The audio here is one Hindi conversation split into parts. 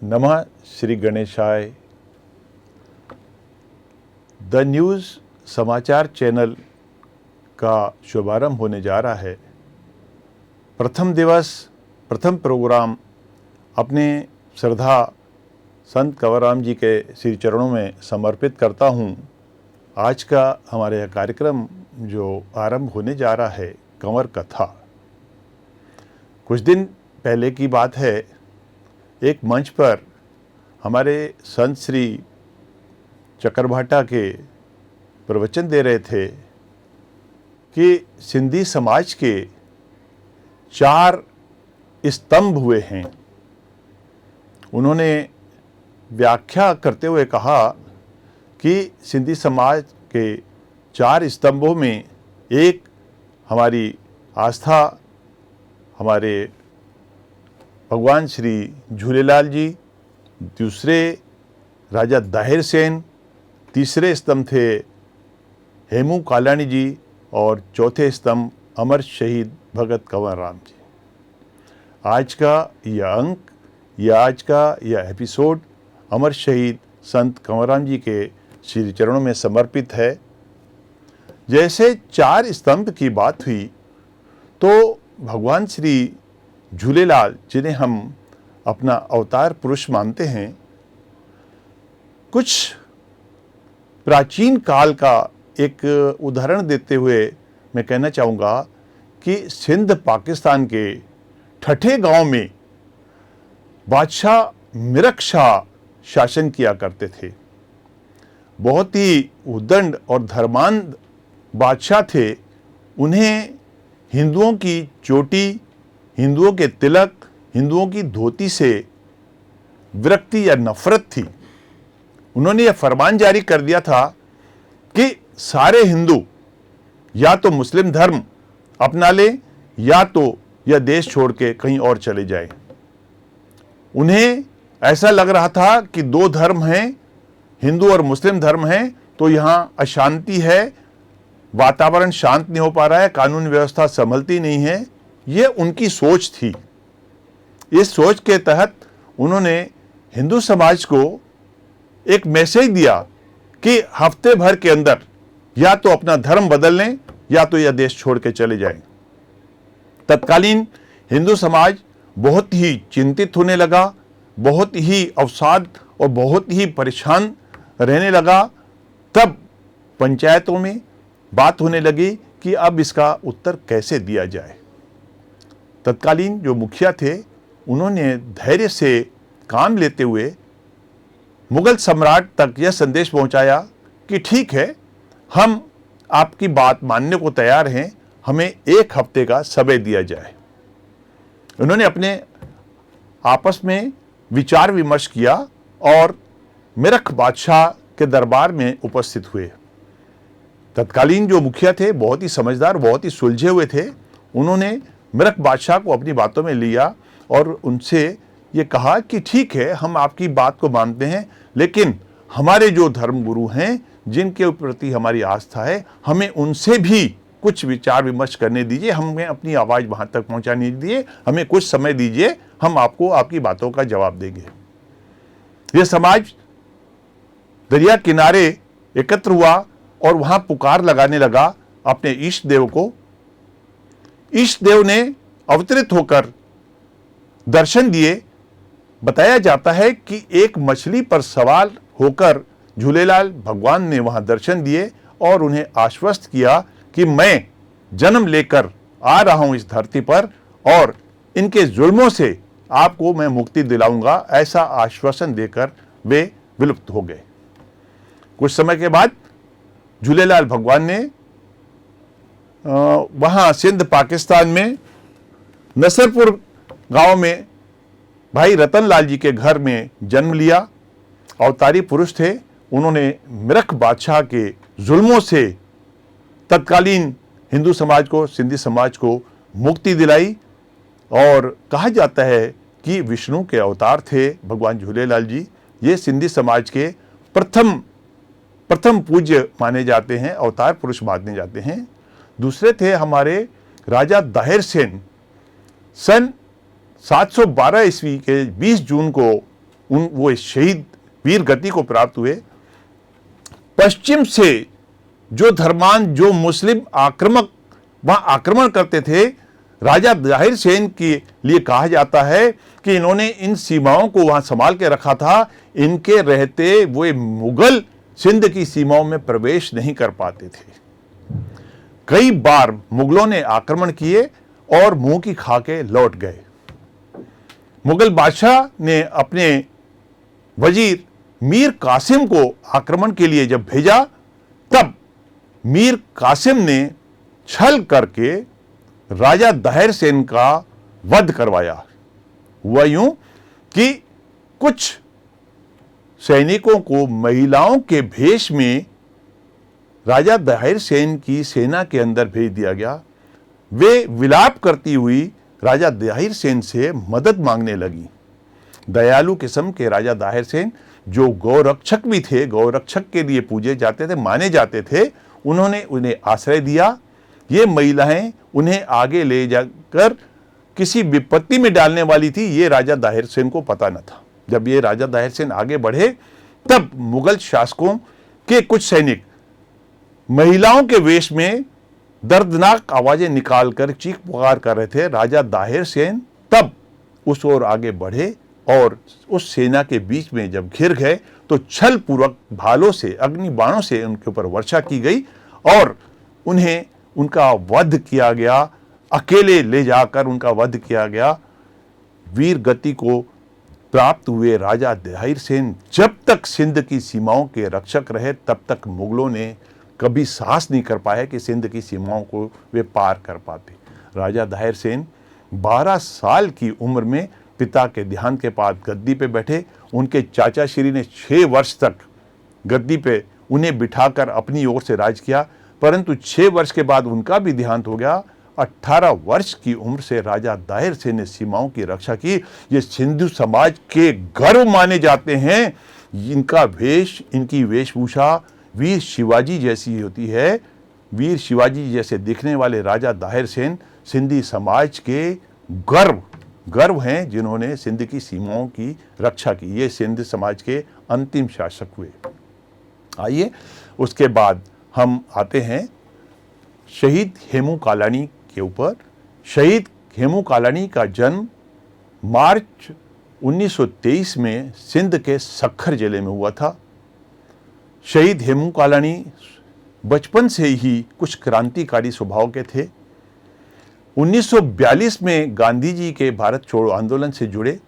नमः श्री गणेशाय। द न्यूज़ समाचार चैनल का शुभारंभ होने जा रहा है। प्रथम दिवस, प्रथम प्रोग्राम अपने श्रद्धा संत कंवरराम जी के श्री चरणों में समर्पित करता हूँ। आज का हमारे यह कार्यक्रम जो आरंभ होने जा रहा है, कंवर कथा। कुछ दिन पहले की बात है, एक मंच पर हमारे संत श्री चकरभाटा के प्रवचन दे रहे थे कि सिंधी समाज के 4 स्तंभ हुए हैं। उन्होंने व्याख्या करते हुए कहा कि सिंधी समाज के 4 स्तंभों में एक हमारी आस्था, हमारे भगवान श्री झूलेलाल जी, दूसरे राजा दाहिर सेन, तीसरे स्तंभ थे हेमू कालाणी जी और चौथे स्तंभ अमर शहीद भगत कंवरराम जी। आज का यह अंक या आज का यह एपिसोड अमर शहीद संत कंवरराम जी के श्री चरणों में समर्पित है। जैसे 4 स्तंभ की बात हुई तो भगवान श्री झूलेलाल, जिन्हें हम अपना अवतार पुरुष मानते हैं, कुछ प्राचीन काल का एक उदाहरण देते हुए मैं कहना चाहूँगा कि सिंध पाकिस्तान के ठठे गांव में बादशाह मिरक शाह शासन किया करते थे। बहुत ही उद्दंड और धर्मांध बादशाह थे। उन्हें हिंदुओं की चोटी, हिंदुओं के तिलक, हिंदुओं की धोती से विरक्ति या नफरत थी। उन्होंने यह फरमान जारी कर दिया था कि सारे हिंदू या तो मुस्लिम धर्म अपना लें या तो यह देश छोड़ के कहीं और चले जाएं। उन्हें ऐसा लग रहा था कि 2 धर्म हैं, हिंदू और मुस्लिम धर्म हैं, तो यहाँ अशांति है, वातावरण शांत नहीं हो पा रहा है, कानून व्यवस्था संभलती नहीं है। ये उनकी सोच थी। इस सोच के तहत उन्होंने हिंदू समाज को एक मैसेज दिया कि हफ्ते भर के अंदर या तो अपना धर्म बदल लें या तो यह देश छोड़ के चले जाएं। तत्कालीन हिंदू समाज बहुत ही चिंतित होने लगा, बहुत ही अवसाद और बहुत ही परेशान रहने लगा। तब पंचायतों में बात होने लगी कि अब इसका उत्तर कैसे दिया जाए। तत्कालीन जो मुखिया थे, उन्होंने धैर्य से काम लेते हुए मुगल सम्राट तक यह संदेश पहुंचाया कि ठीक है, हम आपकी बात मानने को तैयार हैं, हमें 1 हफ्ते का समय दिया जाए। उन्होंने अपने आपस में विचार विमर्श किया और मिरख बादशाह के दरबार में उपस्थित हुए। तत्कालीन जो मुखिया थे बहुत ही समझदार, बहुत ही सुलझे हुए थे। उन्होंने मिरख बादशाह को अपनी बातों में लिया और उनसे ये कहा कि ठीक है, हम आपकी बात को मानते हैं, लेकिन हमारे जो धर्मगुरु हैं, जिनके प्रति हमारी आस्था है, हमें उनसे भी कुछ विचार विमर्श करने दीजिए, हमें अपनी आवाज़ वहाँ तक पहुँचाने दीजिए, हमें कुछ समय दीजिए, हम आपको आपकी बातों का जवाब देंगे। यह समाज दरिया किनारे एकत्र हुआ और वहाँ पुकार लगाने लगा अपने इष्ट देव को। इष्ट देव ने अवतरित होकर दर्शन दिए। बताया जाता है कि एक मछली पर सवार होकर झूलेलाल भगवान ने वहां दर्शन दिए और उन्हें आश्वस्त किया कि मैं जन्म लेकर आ रहा हूं इस धरती पर और इनके जुल्मों से आपको मैं मुक्ति दिलाऊंगा। ऐसा आश्वासन देकर वे विलुप्त हो गए। कुछ समय के बाद झूलेलाल भगवान ने वहाँ सिंध पाकिस्तान में नसरपुर गांव में भाई रतनलाल जी के घर में जन्म लिया। अवतारी पुरुष थे। उन्होंने मिरख बादशाह के जुल्मों से तत्कालीन हिंदू समाज को, सिंधी समाज को मुक्ति दिलाई और कहा जाता है कि विष्णु के अवतार थे भगवान झूलेलाल जी। ये सिंधी समाज के प्रथम पूज्य माने जाते हैं, अवतार पुरुष माने जाते हैं। दूसरे थे हमारे राजा दाहिर सेन। सन 712 ईस्वी के 20 जून को वो शहीद वीर गति को प्राप्त हुए। पश्चिम से जो धर्मांध, जो मुस्लिम आक्रामक वहां आक्रमण करते थे, राजा जाहिर सेन के लिए कहा जाता है कि इन्होंने इन सीमाओं को वहां संभाल के रखा था। इनके रहते वो मुगल सिंध की सीमाओं में प्रवेश नहीं कर पाते थे। कई बार मुगलों ने आक्रमण किए और मुंह की खा के लौट गए। मुगल बादशाह ने अपने वजीर मीर कासिम को आक्रमण के लिए जब भेजा, तब मीर कासिम ने छल करके राजा दाहिर सेन का वध करवाया। हुआ यूं कि कुछ सैनिकों को महिलाओं के भेष में राजा दाहिर सेन की सेना के अंदर भेज दिया गया। वे विलाप करती हुई राजा दाहिर सेन से मदद मांगने लगी। दयालु किस्म के राजा दाहिर सेन, जो गौरक्षक भी थे, गौरक्षक के लिए पूजे जाते थे, माने जाते थे, उन्होंने उन्हें आश्रय दिया। ये महिलाएं उन्हें आगे ले जाकर किसी विपत्ति में डालने वाली थी, ये राजा दाहिर सेन को पता न था। जब ये राजा दाहिर सेन आगे बढ़े, तब मुगल शासकों के कुछ सैनिक महिलाओं के वेश में दर्दनाक आवाजें निकालकर चीख पुकार कर रहे थे। राजा दाहिर सेन तब उस ओर आगे बढ़े और उस सेना के बीच में जब घिर गए, तो छल पूर्वक भालों से, अग्नि बाणों से उनके ऊपर वर्षा की गई और उन्हें उनका वध किया गया। अकेले ले जाकर उनका वध किया गया। वीर गति को प्राप्त हुए राजा दाहिर सेन जब तक सिंध की सीमाओं के रक्षक रहे, तब तक मुगलों ने कभी साहस नहीं कर पाया कि सिंध की सीमाओं को वे पार कर पाते। राजा दाहिर सेन 12 साल की उम्र में पिता के देहांत के बाद गद्दी पे बैठे। उनके चाचा श्री ने 6 वर्ष तक गद्दी पे उन्हें बिठाकर अपनी ओर से राज किया, परंतु 6 वर्ष के बाद उनका भी देहांत हो गया। 18 वर्ष की उम्र से राजा दाहिर सेन ने सीमाओं की रक्षा की। ये सिंधु समाज के गर्व माने जाते हैं। इनका वेश, इनकी वेशभूषा वीर शिवाजी जैसी होती है। वीर शिवाजी जैसे दिखने वाले राजा दाहिर सेन सिंधी समाज के गर्व हैं, जिन्होंने सिंध की सीमाओं की रक्षा की। ये सिंध समाज के अंतिम शासक हुए। आइए उसके बाद हम आते हैं शहीद हेमू कालानी के ऊपर। शहीद हेमू कालानी का जन्म मार्च 1923 में सिंध के सक्खर जिले में हुआ था। शहीद हेमू कालानी बचपन से ही कुछ क्रांतिकारी स्वभाव के थे। 1942 में गांधी जी के भारत छोड़ो आंदोलन से जुड़े।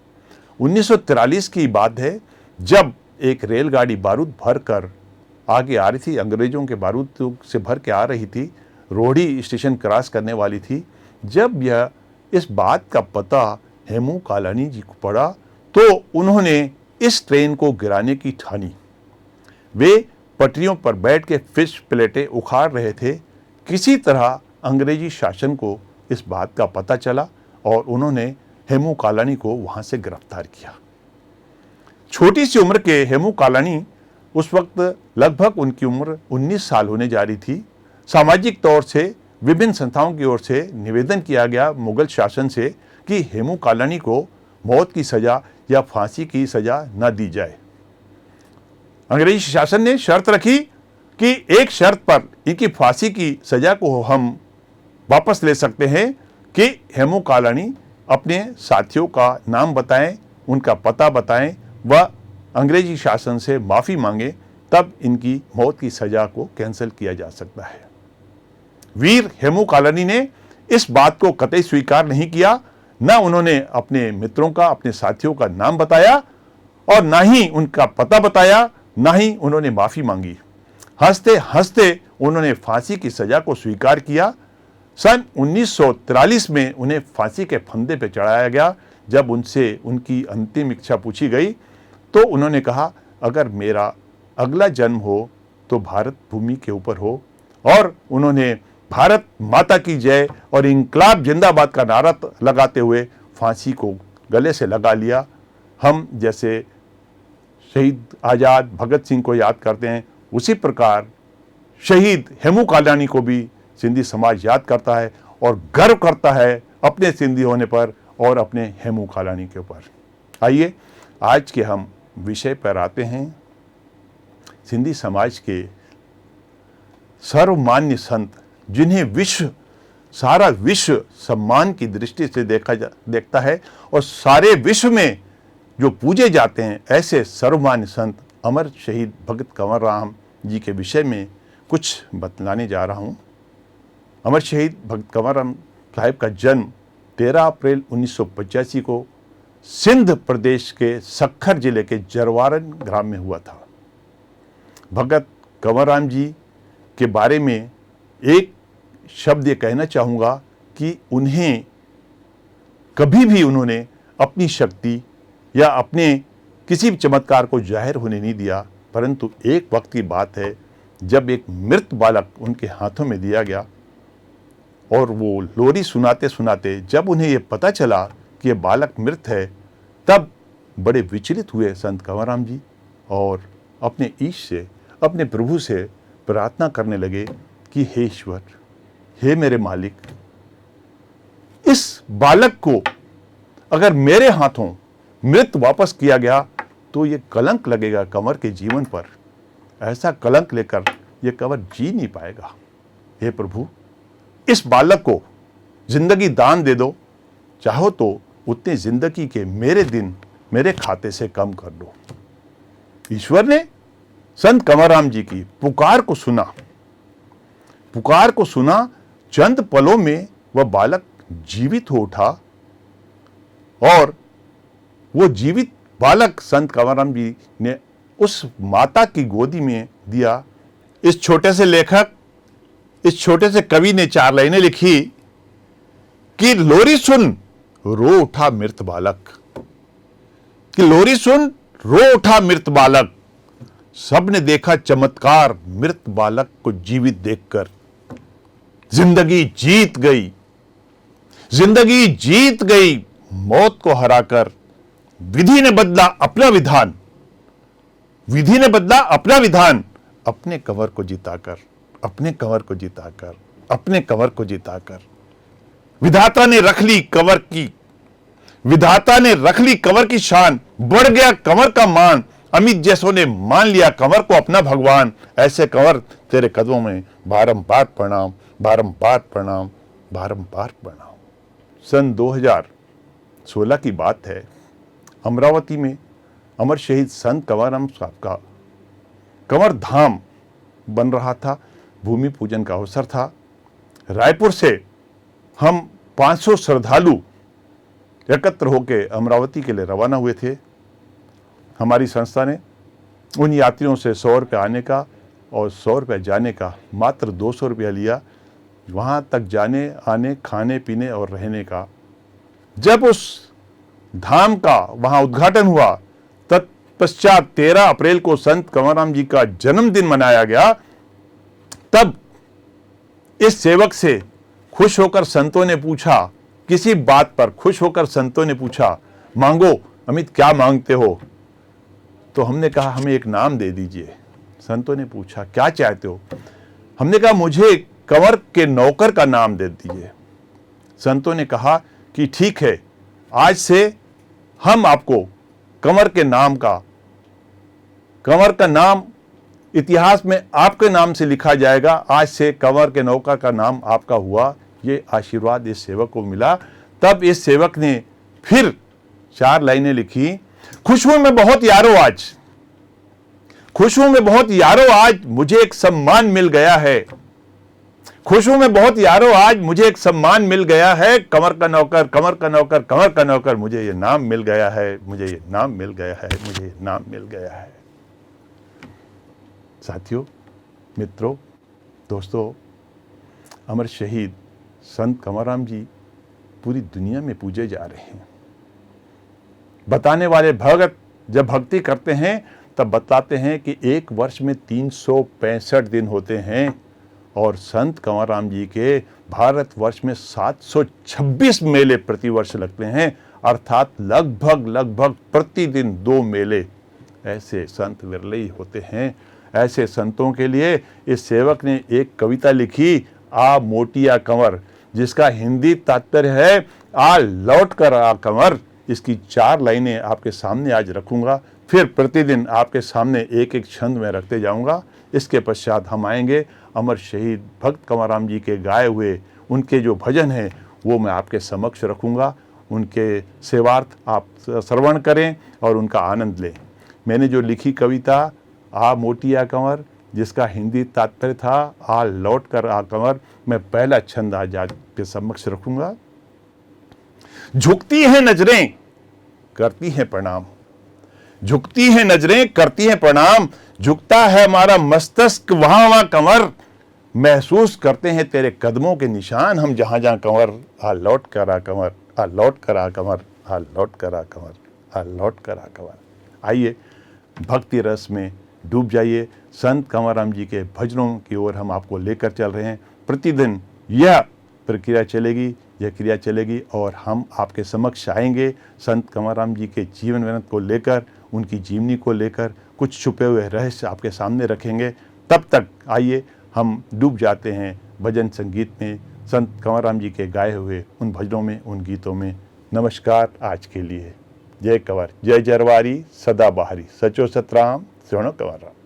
1943 की बात है, जब एक रेलगाड़ी बारूद भरकर आगे आ रही थी, अंग्रेजों के बारूद से भर के आ रही थी, रोहड़ी स्टेशन क्रॉस करने वाली थी। जब यह इस बात का पता हेमू कालानी जी को पड़ा, तो उन्होंने इस ट्रेन को गिराने की ठानी। वे पटरियों पर बैठ के फिश प्लेटें उखाड़ रहे थे। किसी तरह अंग्रेजी शासन को इस बात का पता चला और उन्होंने हेमू कालानी को वहां से गिरफ्तार किया। छोटी सी उम्र के हेमू कालानी, उस वक्त लगभग उनकी उम्र 19 साल होने जा रही थी। सामाजिक तौर से विभिन्न संस्थाओं की ओर से निवेदन किया गया मुगल शासन से कि हेमू कालानी को मौत की सजा या फांसी की सजा न दी जाए। अंग्रेजी शासन ने शर्त रखी कि एक शर्त पर इनकी फांसी की सजा को हम वापस ले सकते हैं कि हेमू कालानी अपने साथियों का नाम बताएं, उनका पता बताएं व अंग्रेजी शासन से माफ़ी मांगे, तब इनकी मौत की सजा को कैंसिल किया जा सकता है। वीर हेमू कालानी ने इस बात को कतई स्वीकार नहीं किया। न उन्होंने अपने मित्रों का, अपने साथियों का नाम बताया और ना ही उनका पता बताया, ना ही उन्होंने माफ़ी मांगी। हंसते हंसते उन्होंने फांसी की सजा को स्वीकार किया। सन 1943 में उन्हें फांसी के फंदे पर चढ़ाया गया। जब उनसे उनकी अंतिम इच्छा पूछी गई, तो उन्होंने कहा, अगर मेरा अगला जन्म हो तो भारत भूमि के ऊपर हो। और उन्होंने भारत माता की जय और इंकलाब जिंदाबाद का नारा लगाते हुए फांसी को गले से लगा लिया। हम जैसे शहीद आज़ाद भगत सिंह को याद करते हैं, उसी प्रकार शहीद हेमू कालानी को भी सिंधी समाज याद करता है और गर्व करता है अपने सिंधी होने पर और अपने हेमू कालानी के ऊपर। आइए आज के हम विषय पर आते हैं। सिंधी समाज के सर्वमान्य संत, जिन्हें सारा विश्व सम्मान की दृष्टि से देखता है और सारे विश्व में जो पूजे जाते हैं, ऐसे सर्वमान्य संत अमर शहीद भगत कंवर राम जी के विषय में कुछ बतलाने जा रहा हूँ। अमर शहीद भगत कंवर राम साहिब का जन्म 13 अप्रैल 1985 को सिंध प्रदेश के सक्खर जिले के जरवारन ग्राम में हुआ था। भगत कंवर राम जी के बारे में एक शब्द ये कहना चाहूँगा कि उन्हें कभी भी उन्होंने अपनी शक्ति या अपने किसी भी चमत्कार को जाहिर होने नहीं दिया, परंतु एक वक्त की बात है जब एक मृत बालक उनके हाथों में दिया गया और वो लोरी सुनाते सुनाते जब उन्हें ये पता चला कि ये बालक मृत है, तब बड़े विचलित हुए संत कंवर राम जी और अपने ईश से, अपने प्रभु से प्रार्थना करने लगे कि हे ईश्वर, हे मेरे मालिक, इस बालक को अगर मेरे हाथों मृत वापस किया गया तो ये कलंक लगेगा कंवर के जीवन पर। ऐसा कलंक लेकर ये कंवर जी नहीं पाएगा। हे प्रभु, इस बालक को जिंदगी दान दे दो, चाहो तो उतने जिंदगी के मेरे दिन मेरे खाते से कम कर दो। ईश्वर ने संत कंवर राम जी की पुकार को सुना। चंद पलों में वह बालक जीवित हो उठा और वो जीवित बालक संत कंवर राम जी ने उस माता की गोदी में दिया। इस छोटे से लेखक, इस छोटे से कवि ने 4 लाइनें लिखी कि लोरी सुन रो उठा मृत बालक, कि लोरी सुन रो उठा मृत बालक, सबने देखा चमत्कार मृत बालक को जीवित देखकर। जिंदगी जीत गई मौत को हराकर। विधि ने बदला अपना विधान, अपने कंवर को जिताकर। विधाता ने रख ली कंवर की शान, बढ़ गया कंवर का मान। अमित जैसों ने मान लिया कंवर को अपना भगवान। ऐसे कंवर तेरे कदमों में बारंबार प्रणाम। सन 2016 की बात है। अमरावती में अमर शहीद संत कंवर राम साहब का कंवर धाम बन रहा था, भूमि पूजन का अवसर था। रायपुर से हम 500 श्रद्धालु एकत्र होकर अमरावती के लिए रवाना हुए थे। हमारी संस्था ने उन यात्रियों से 100 रुपये आने का और 100 रुपये जाने का मात्र 200 रुपया लिया, वहाँ तक जाने आने, खाने पीने और रहने का। जब उस धाम का वहाँ उद्घाटन हुआ, तत्पश्चात 13 अप्रैल को संत कंवर राम जी का जन्मदिन मनाया गया। तब इस सेवक से खुश होकर संतों ने पूछा, किसी बात पर खुश होकर संतों ने पूछा, मांगो अमित, क्या मांगते हो? तो हमने कहा हमें एक नाम दे दीजिए। संतों ने पूछा क्या चाहते हो? हमने कहा मुझे कंवर के नौकर का नाम दे दीजिए। संतों ने कहा कि ठीक है, आज से हम आपको कंवर का नाम इतिहास में आपके नाम से लिखा जाएगा। आज से कंवर के नौकर का नाम आपका हुआ। ये आशीर्वाद इस सेवक को मिला। तब इस सेवक ने फिर 4 लाइनें लिखी, खुश हूं मैं बहुत यारो आज मुझे एक सम्मान मिल गया है। कंवर का नौकर, मुझे ये नाम मिल गया है। साथियों, मित्रों, दोस्तों, अमर शहीद संत कंवर राम जी पूरी दुनिया में पूजे जा रहे हैं। बताने वाले भगत जब भक्ति करते हैं तब बताते हैं कि एक वर्ष में 365 दिन होते हैं और संत कंवर राम जी के भारतवर्ष में 726 मेले प्रतिवर्ष लगते हैं, अर्थात लगभग प्रतिदिन 2 मेले। ऐसे संत विरले ही होते हैं। ऐसे संतों के लिए इस सेवक ने एक कविता लिखी, आ मोटिया कंवर, जिसका हिंदी तात्पर्य है आ लौट कर आ कंवर। इसकी 4 लाइनें आपके सामने आज रखूँगा, फिर प्रतिदिन आपके सामने एक एक छंद में रखते जाऊँगा। इसके पश्चात हम आएंगे अमर शहीद भक्त कंवरराम जी के गाए हुए उनके जो भजन हैं वो मैं आपके समक्ष रखूँगा। उनके सेवार्थ आप श्रवण करें और उनका आनंद लें। मैंने जो लिखी कविता आ मोटिया कंवर, जिसका हिंदी तात्पर्य था आ लौट कर आ कंवर, मैं पहला छंद आज आपके समक्ष रखूँगा। झुकती हैं नजरें करती हैं प्रणाम, झुकती हैं नजरें करती हैं प्रणाम, झुकता है हमारा मस्तक वहां वहां कंवर, महसूस करते हैं तेरे कदमों के निशान हम जहां जहां कंवर, आ लौट कर आ कंवर, आ लौट कर आ कंवर, आ लौट कर आ कंवर, आ लौट कर आ कंवर। आइए भक्ति रस में डूब जाइए। संत कंवरराम जी के भजनों की ओर हम आपको लेकर चल रहे हैं। प्रतिदिन यह प्रक्रिया चलेगी, यह क्रिया चलेगी और हम आपके समक्ष आएंगे संत कंवरराम जी के जीवन वृत्त को लेकर, उनकी जीवनी को लेकर कुछ छुपे हुए रहस्य आपके सामने रखेंगे। तब तक आइए हम डूब जाते हैं भजन संगीत में, संत कंवरराम जी के गाए हुए उन भजनों में, उन गीतों में। नमस्कार आज के लिए। जय कंवर, जय जरवारी, सदा बहारी, सचो सतराम, सुनो कंवरराम।